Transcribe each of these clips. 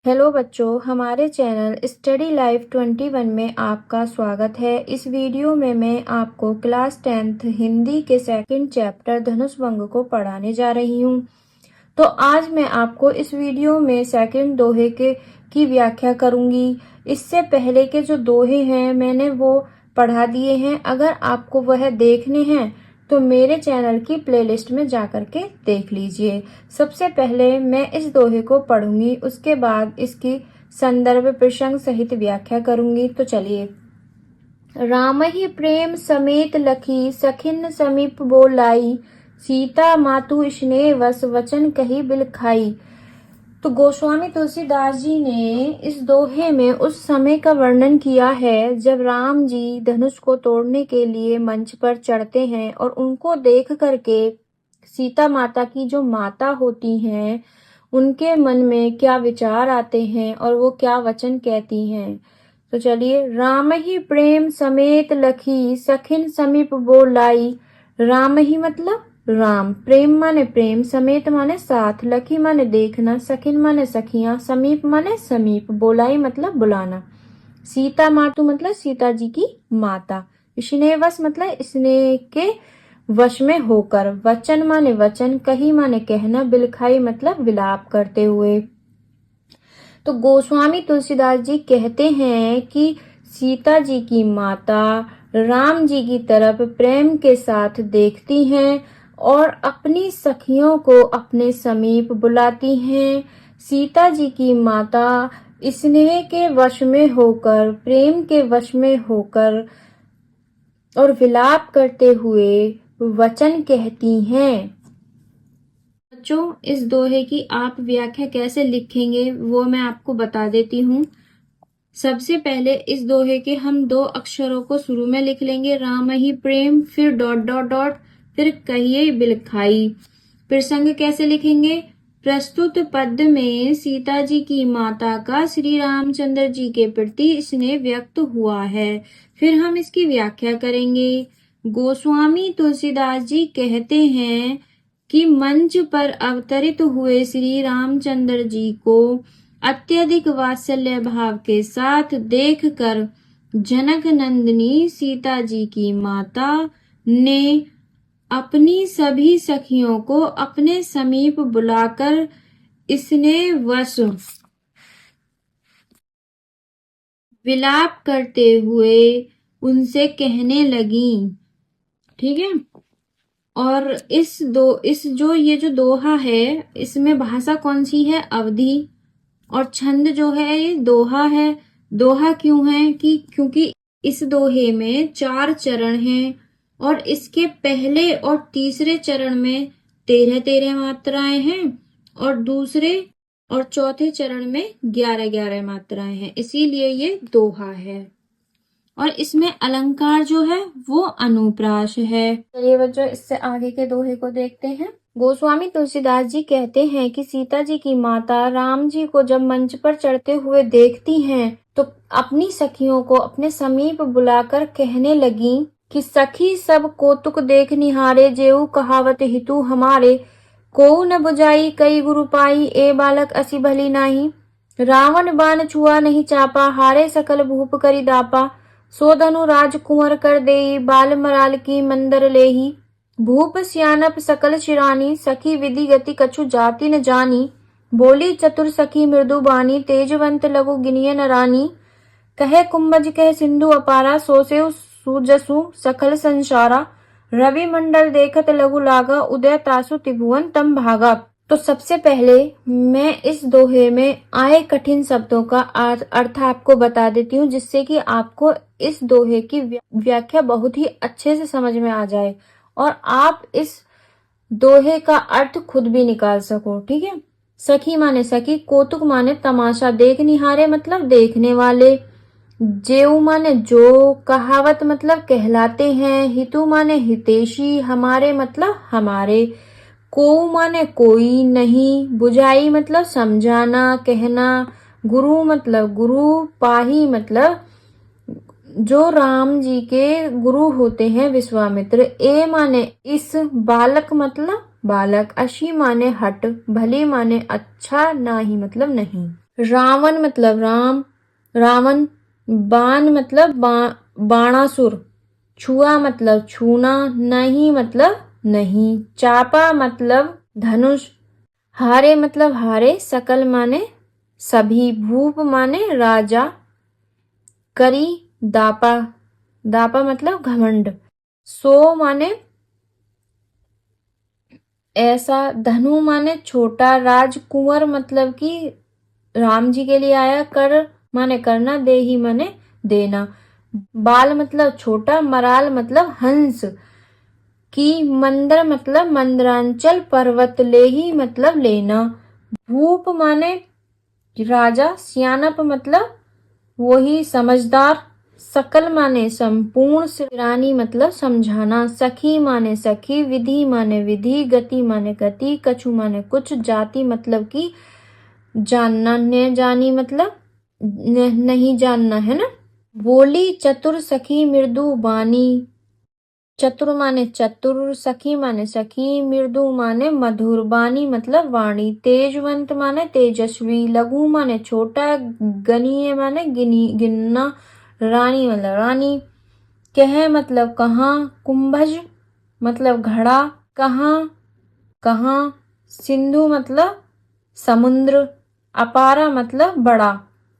Hello बच्चों, हमारे channel study life 21 में आपका स्वागत है। इस वीडियो में मैं आपको क्लास 10th हिंदी के सेकंड चैप्टर धनुष भंग को पढ़ाने जा रही हूँ। तो आज मैं आपको इस वीडियो में सेकंड दोहे की व्याख्या करूंगी। इससे पहले के जो दोहे हैं मैंने वो पढ़ा दिए हैं। अगर आपको वह देखने हैं तो मेरे चैनल की प्लेलिस्ट में जाकर के देख लीजिए। सबसे पहले मैं इस दोहे को पढ़ूंगी, उसके बाद इसकी संदर्भ प्रसंग सहित व्याख्या करूंगी। तो चलिए। रामहि प्रेम समेत लखी, सखिन समीप बोलाई, सीता मातु स्नेह वस, वचन कही बिल खाई। तो गोस्वामी तुलसीदास जी ने इस दोहे में उस समय का वर्णन किया है जब राम जी धनुष को तोड़ने के लिए मंच पर चढ़ते हैं और उनको देख करके सीता माता की जो माता होती हैं उनके मन में क्या विचार आते हैं और वो क्या वचन कहती हैं। तो चलिए। राम ही प्रेम समेत लखी, सखिन समीप बोलाई। राम ही मतलब राम, प्रेम माने प्रेम, समेत माने साथ, लखी माने देखना, सखिन माने सखियां, समीप माने समीप, बोलाई मतलब बुलाना। सीता मातु मतलब सीता जी की माता, स्नेहवश मतलब स्नेह के वश में होकर, वचन माने वचन, कही माने कहना, बिलखाई मतलब विलाप करते हुए। तो गोस्वामी तुलसीदास जी कहते हैं कि सीता जी की माता राम जी की तरफ प्रेम के साथ देखती हैं और अपनी सखियों को अपने समीप बुलाती हैं। सीता जी की माता स्नेह के वश में होकर, प्रेम के वश में होकर और विलाप करते हुए वचन कहती हैं। बच्चों, इस दोहे की आप व्याख्या कैसे लिखेंगे वो मैं आपको बता देती हूँ। सबसे पहले इस दोहे के हम 2 अक्षरों को शुरू में लिख लेंगे, राम ही प्रेम, फिर डॉट डॉट डॉट, फिर कहिए बिलखाई। प्रसंग कैसे लिखेंगे? प्रस्तुत पद में सीता जी की माता का श्री रामचंद्र जी के प्रति स्नेह व्यक्त हुआ है। फिर हम इसकी व्याख्या करेंगे। गोस्वामी तुलसीदास जी कहते हैं कि मंच पर अवतरित हुए श्री रामचंद्र जी को अत्यधिक वात्सल्य भाव के साथ देखकर जनक नंदिनी सीता जी की माता ने अपनी सभी सखियों को अपने समीप बुलाकर स्नेहवश विलाप करते हुए उनसे कहने लगी। ठीक है। और ये जो दोहा है इसमें भाषा कौन सी है? अवधी। और छंद जो है ये दोहा है। दोहा क्यों है? क्योंकि इस दोहे में 4 चरण हैं और इसके पहले और तीसरे चरण में 13-13 मात्राएं हैं और दूसरे और चौथे चरण में 11-11 मात्राएं हैं, इसीलिए ये दोहा है। और इसमें अलंकार जो है वो अनुप्रास है। चलिए बच्चों, इससे आगे के दोहे को देखते हैं। गोस्वामी तुलसीदास जी कहते हैं कि सीता जी की माता राम जी को जब मंच पर चढ़ते हुए देखती हैं तो अपनी सखियों को अपने समीप बुलाकर कहने लगी कि सखी सब कौतुक देख निहारे, जेऊ कहावत हितु हमारे, को न बुझाई कई गुरु पाई, ए बालक असी भली नाही। रावण बाण छुआ नहीं चापा, हारे सकल भूप करी दापा, सो धनु राजकुंवर कर देई, बाल मराल की मंदर लेही। भूप सियानप सकल शिरानी, सखी विधि गति कछु जाति न जानी। बोली चतुर सखी मृदु बानी, तेजवंत लघु गिनिय न रानी। कहे कुंभज कहे सिंधु अपारा, सो से सुजसु सकल संसारा। रवि मंडल देखत लघु लागा, उदय तासु त्रिभुवन तम भागा। तो सबसे पहले मैं इस दोहे में आए कठिन शब्दों का अर्थ आपको बता देती हूँ, जिससे कि आपको इस दोहे की व्याख्या बहुत ही अच्छे से समझ में आ जाए और आप इस दोहे का अर्थ खुद भी निकाल सको। ठीक है। सखी माने सखी, कौतुक माने तमाशा, देख निहारे मतलब देखने वाले, जेऊ माने जो, कहावत मतलब कहलाते हैं, हितु माने हितेशी, हमारे मतलब हमारे, को माने कोई नहीं, बुझाई मतलब समझाना कहना, गुरु मतलब गुरु, पाही मतलब जो राम जी के गुरु होते हैं विश्वामित्र, ए माने इस, बालक मतलब बालक, अशी माने हट, भली माने अच्छा, नाही मतलब नहीं। रावण मतलब राम, रावण। बाण मतलब बाणासुर। छुआ मतलब छूना, नहीं मतलब नहीं। चापा मतलब धनुष। हारे मतलब हारे, सकल माने सभी। भूप माने राजा। करी दापा, दापा मतलब घमंड। सो माने ऐसा। धनु माने छोटा। राजकुंवर मतलब कि राम जी के लिए आया। कर माने करना, देही माने देना। बाल मतलब छोटा। मराल मतलब हंस की। मंदर मतलब मंदरांचल। पर्वत लेही मतलब लेना। भूप माने राजा। सियानप मतलब वही समझदार। सकल माने संपूर्ण। सिरानी मतलब समझाना। सखी माने सखी। विधि माने विधि। गति माने गति। कछु माने कुछ। जाति मतलब कि जानना। न जानी मतलब नहीं जानना, है ना। बोली चतुर सखी मृदु बानी। चतुर माने चतुर। सखी माने सखी। मृदु माने मधुर। बानी मतलब वाणी। तेजवंत माने तेजस्वी। लघु माने छोटा। गनीय माने गिनना। रानी मतलब रानी। कह मतलब कहाँ। कुंभज मतलब घड़ा। कहाँ कहाँ। सिंधु मतलब समुद्र। अपारा मतलब बड़ा।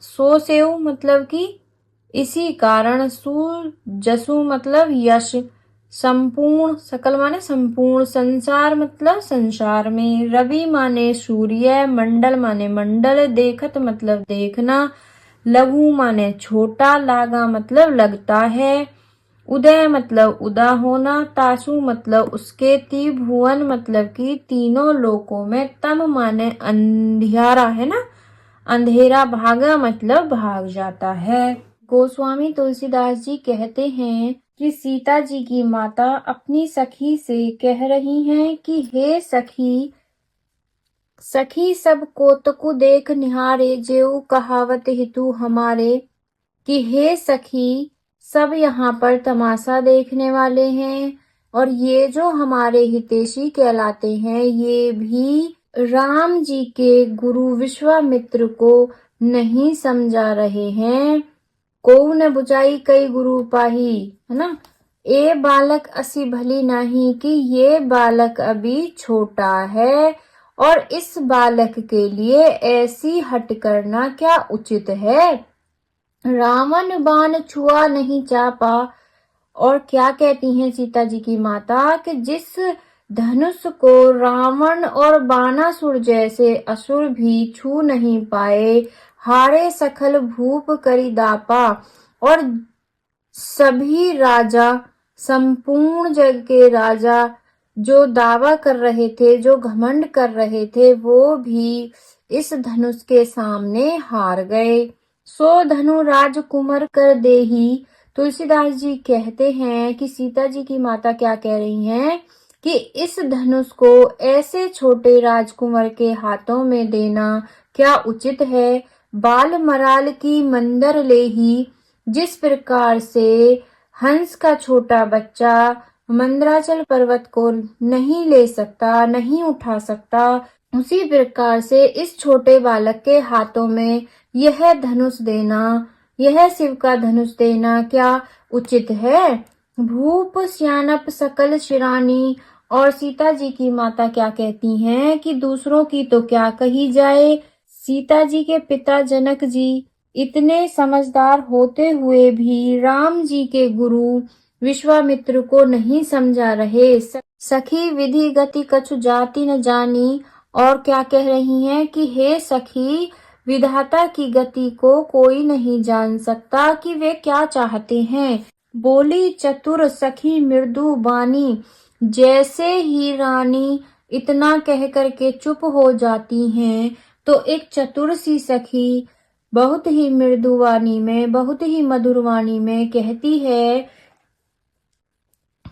सो सेव मतलब कि इसी कारण। सूर जसु मतलब यश। संपूर्ण सकल माने संपूर्ण। संसार मतलब संसार में। रवि माने सूर्य। मंडल माने मंडल। देखत मतलब देखना। लघु माने छोटा। लागा मतलब लगता है। उदय मतलब उदा होना। तासु मतलब उसके। त्रिभुवन मतलब कि तीनों लोकों में। तम माने अंधियारा, है ना। अंधेरा। भागा मतलब भाग जाता है। गोस्वामी तुलसीदास जी कहते हैं कि सीता जी की माता अपनी सखी से कह रही हैं कि हे सखी, सखी सब कोतकु देख निहारे। जेऊ कहावत हितु हमारे। कि हे सखी, सब यहाँ पर तमाशा देखने वाले हैं और ये जो हमारे हितैषी कहलाते हैं ये भी राम जी के गुरु विश्वामित्र को नहीं समझा रहे हैं। को न बुझाई कई गुरु पाही, है ना। ए बालक असी भली नहीं, कि ये बालक अभी छोटा है और इस बालक के लिए ऐसी हट करना क्या उचित है। रावण बाण छुआ नहीं चापा। और क्या कहती हैं सीता जी की माता कि जिस धनुष को रावण और बाणासुर जैसे असुर भी छू नहीं पाए। हारे सखल भूप करी दापा। और सभी राजा, संपूर्ण जग के राजा जो दावा कर रहे थे, जो घमंड कर रहे थे, वो भी इस धनुष के सामने हार गए। सो धनु राजकुमार कर देही। तुलसीदास जी कहते हैं कि सीता जी की माता क्या कह रही हैं कि इस धनुष को ऐसे छोटे राजकुमार के हाथों में देना क्या उचित है। बाल मराल की मंदर लेही। जिस प्रकार से हंस का छोटा बच्चा मंदराचल पर्वत को नहीं ले सकता, नहीं उठा सकता, उसी प्रकार से इस छोटे बालक के हाथों में यह धनुष देना, यह शिव का धनुष देना क्या उचित है। भूप सियानप सकल शिरानी। और सीता जी की माता क्या कहती हैं कि दूसरों की तो क्या कही जाए, सीता जी के पिता जनक जी इतने समझदार होते हुए भी राम जी के गुरु विश्वामित्र को नहीं समझा रहे। सखी विधि गति कछु जाति न जानी। और क्या कह रही हैं कि हे सखी, विधाता की गति को कोई नहीं जान सकता कि वे क्या चाहते हैं। बोली चतुर सखी मृदु बानी। जैसे ही रानी इतना कह करके चुप हो जाती हैं तो एक चतुर सी सखी बहुत ही मृदुवाणी में, बहुत ही मधुरवाणी में कहती है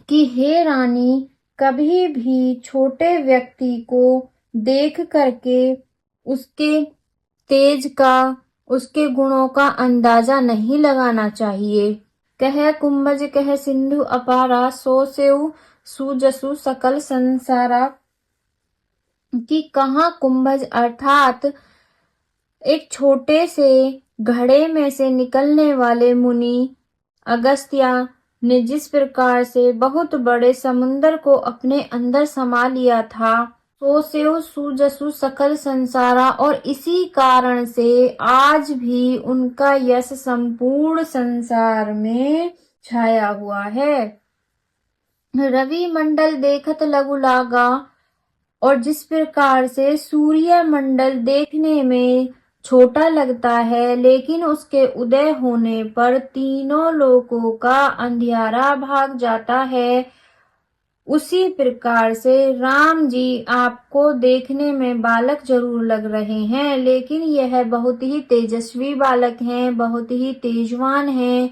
कि हे रानी, कभी भी छोटे व्यक्ति को देख करके उसके तेज का, उसके गुणों का अंदाजा नहीं लगाना चाहिए। कह कुंभज कह सिंधु अपारा। सो सेउ सुजसु सकल संसारा। कि कहाँ कुंभज अर्थात एक छोटे से घड़े में से निकलने वाले मुनि अगस्त्य ने जिस प्रकार से बहुत बड़े समुद्र को अपने अंदर समा लिया था, सो सेव सुजसु सकल संसारा, और इसी कारण से आज भी उनका यश संपूर्ण संसार में छाया हुआ है। रवि मंडल देखत लघु लागा, और जिस प्रकार से सूर्य मंडल देखने में छोटा लगता है, लेकिन उसके उदय होने पर तीनों लोकों का अंधियारा भाग जाता है, उसी प्रकार से राम जी आपको देखने में बालक जरूर लग रहे हैं, लेकिन यह बहुत ही तेजस्वी बालक हैं, बहुत ही तेजवान हैं।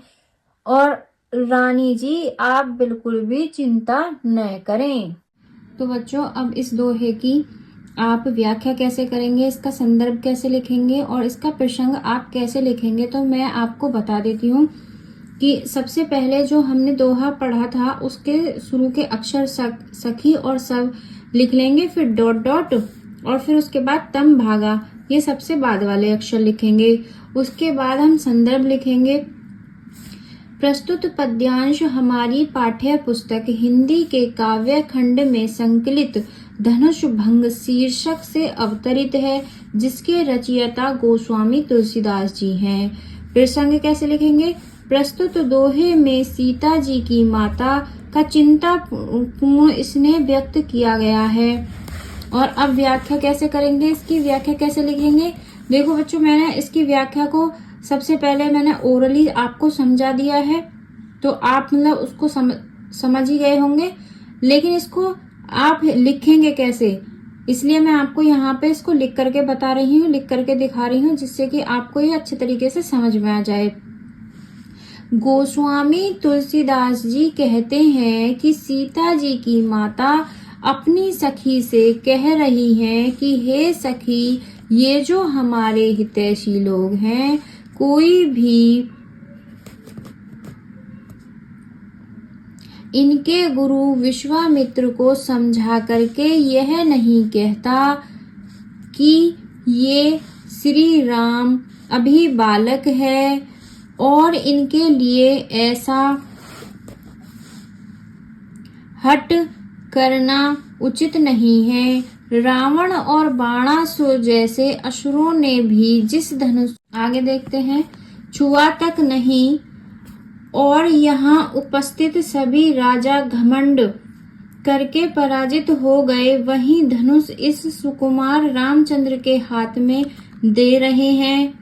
और रानी जी आप बिल्कुल भी चिंता न करें। तो बच्चों अब इस दोहे की आप व्याख्या कैसे करेंगे, इसका संदर्भ कैसे लिखेंगे और इसका प्रसंग आप कैसे लिखेंगे, तो मैं आपको बता देती हूँ कि सबसे पहले जो हमने दोहा पढ़ा था उसके शुरू के अक्षर सखी और सब लिख लेंगे, फिर डॉट डॉट, और फिर उसके बाद तम भागा, ये सबसे बाद वाले अक्षर लिखेंगे। उसके बाद हम संदर्भ लिखेंगे। प्रस्तुत पद्यांश हमारी पाठ्य पुस्तक हिंदी के काव्य खंड में संकलित धनुष भंग शीर्षक से अवतरित है, जिसके रचयिता गोस्वामी तुलसीदास जी हैं। प्रसंग कैसे लिखेंगे? प्रस्तुत दोहे में सीता जी की माता का चिंता पूर्ण स्नेह व्यक्त किया गया है। और अब व्याख्या कैसे करेंगे, इसकी व्याख्या कैसे लिखेंगे? देखो बच्चों, मैंने इसकी व्याख्या को सबसे पहले मैंने ओरली आपको समझा दिया है, तो आप मतलब उसको समझ ही गए होंगे, लेकिन इसको आप लिखेंगे कैसे, इसलिए मैं आपको यहाँ पे इसको लिख करके बता रही हूँ, लिख करके दिखा रही हूँ, जिससे कि आपको ये अच्छे तरीके से समझ में आ जाए। गोस्वामी तुलसीदास जी कहते हैं कि सीता जी की माता अपनी सखी से कह रही हैं कि हे सखी, ये जो हमारे हितैषी लोग हैं, कोई भी इनके गुरु विश्वामित्र को समझा करके यह नहीं कहता कि ये श्री राम अभी बालक है और इनके लिए ऐसा हट करना उचित नहीं है। रावण और बाणासुर जैसे असुरों ने भी जिस धनुष, आगे देखते हैं, छुआ तक नहीं, और यहाँ उपस्थित सभी राजा घमंड करके पराजित हो गए, वहीं धनुष इस सुकुमार रामचंद्र के हाथ में दे रहे हैं।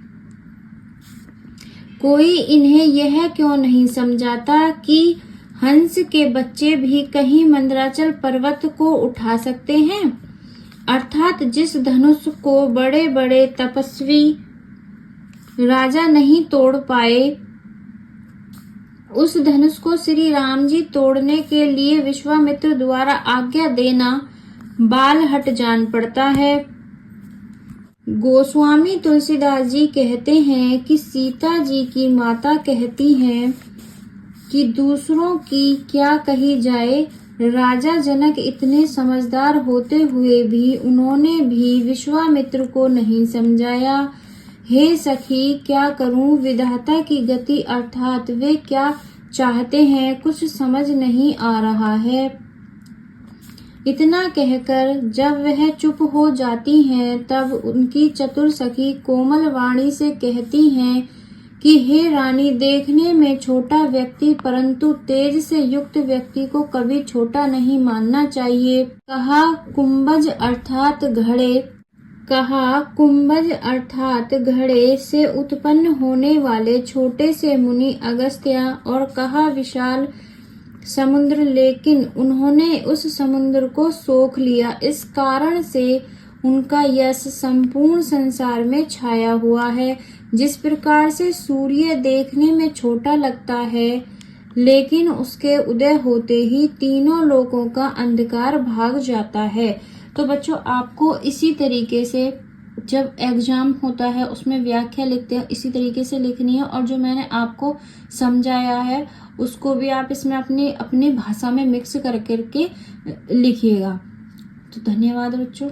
कोई इन्हें यह क्यों नहीं समझाता कि हंस के बच्चे भी कहीं मंदराचल पर्वत को उठा सकते हैं, अर्थात जिस धनुष को बड़े बड़े तपस्वी राजा नहीं तोड़ पाए, उस धनुष को श्री राम जी तोड़ने के लिए विश्वामित्र द्वारा आज्ञा देना बाल हट जान पड़ता है। गोस्वामी तुलसीदास जी कहते हैं कि सीता जी की माता कहती हैं कि दूसरों की क्या कही जाए, राजा जनक इतने समझदार होते हुए भी उन्होंने भी विश्वामित्र को नहीं समझाया। हे सखी, क्या करूं, विधाता की गति अर्थात वे क्या चाहते हैं कुछ समझ नहीं आ रहा है। इतना कहकर जब वह चुप हो जाती हैं, तब उनकी चतुर सखी कोमल वाणी से कहती हैं कि हे रानी, देखने में छोटा व्यक्ति परंतु तेज से युक्त व्यक्ति को कभी छोटा नहीं मानना चाहिए। कहा कुंभज अर्थात घड़े से उत्पन्न होने वाले छोटे से मुनि अगस्त्य, और कहा विशाल समुद्र, लेकिन उन्होंने उस समुद्र को सोख लिया। इस कारण से उनका यश संपूर्ण संसार में छाया हुआ है। जिस प्रकार से सूर्य देखने में छोटा लगता है, लेकिन उसके उदय होते ही तीनों लोकों का अंधकार भाग जाता है। तो बच्चों, आपको इसी तरीके से जब एग्जाम होता है उसमें व्याख्या लिखते हैं, इसी तरीके से लिखनी है, और जो मैंने आपको समझाया है उसको भी आप इसमें अपनी भाषा में मिक्स कर करके लिखिएगा। तो धन्यवाद बच्चों।